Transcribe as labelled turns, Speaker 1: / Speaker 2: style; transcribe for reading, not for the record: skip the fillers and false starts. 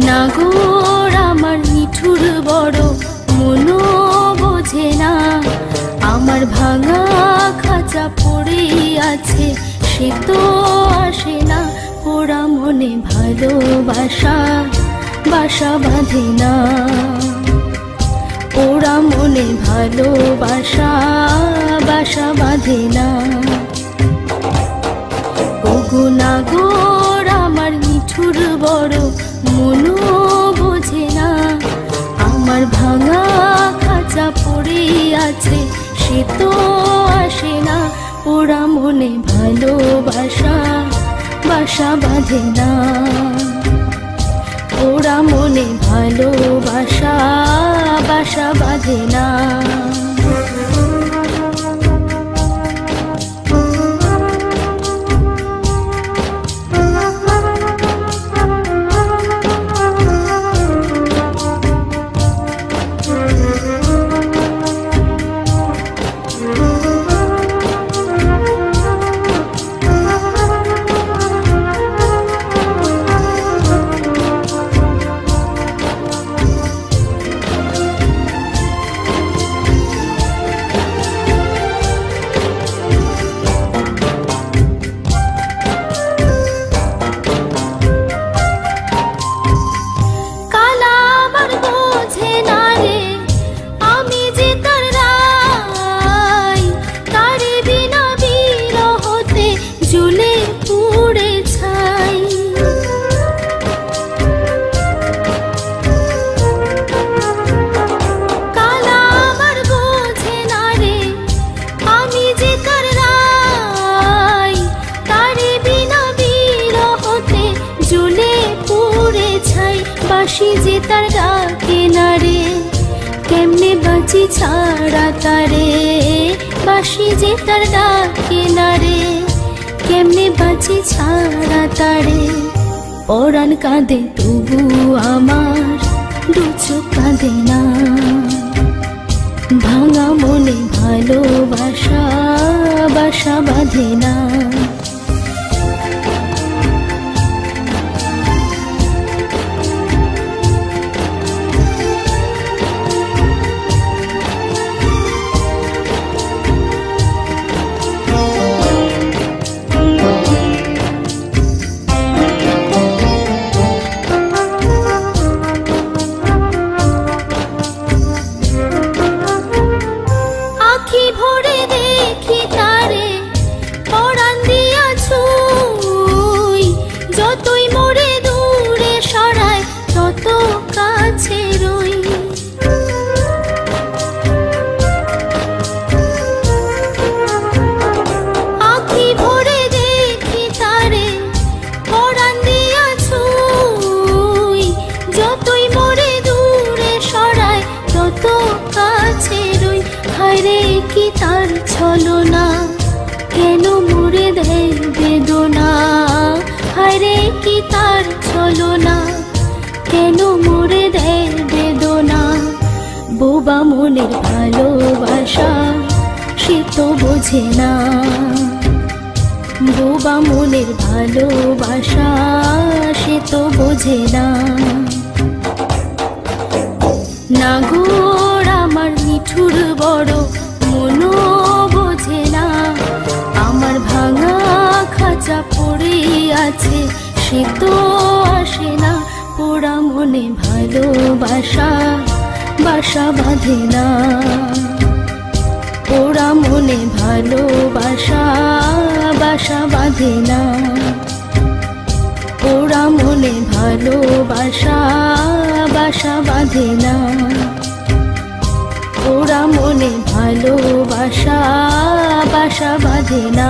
Speaker 1: নাগর আমার নিঠুর বড় মনো বোঝে না, আমার ভাঙা খাঁচা পড়ে আছে সে তো আসে না, পোড়া মনে ভালোবাসা বাসা বাঁধে না, পোড়া মনে ভালোবাসা বাসা বাঁধে না। ওগো নাগর আমার নিঠুর বড় মনো বোঝে না, আমার ভাঙা খাঁচা পড়ে আছে সে তো আসে না, পোড়া মনে ভালোবাসা বাসা বাঁধে না, পোড়া মনে ভালোবাসা বাসা বাঁধে না। বাঁশি যে তার ডাকে না রে, কেমনে বাঁচি ছাড়া তারে, বাঁশি যে তার ডাকে না রে, কেমনে বাঁচি ছাড়া তারে। পরাণ কাঁদে তবু আমার দু চোখ কাঁদে না, ভাঙা মনে ভালোবাসা বাসা বাঁধে না। কি তার ছলনা কেন মোরে দেয় বেদনা, হায়রে কি তার ছলনা কেন মোরে দেয় বেদনা। বোবা মনের ভালোবাসা সে তো বোঝে না, বোবা মনের ভালোবাসা সে তো বোঝে না। নাগর আমার নিঠুর বড় মনো বোঝে না, আমার ভাঙা খাঁচা পড়ে আছে সে তো আসে না, পোড়া মনে ভালোবাসা বাসা বাঁধে না, পোড়া মনে ভালোবাসা বাসা বাঁধে না, পোড়া মনে ভালোবাসা বাসা বাঁধে না, পোড়া মনে ভালোবাসা বাসা বাঁধে না।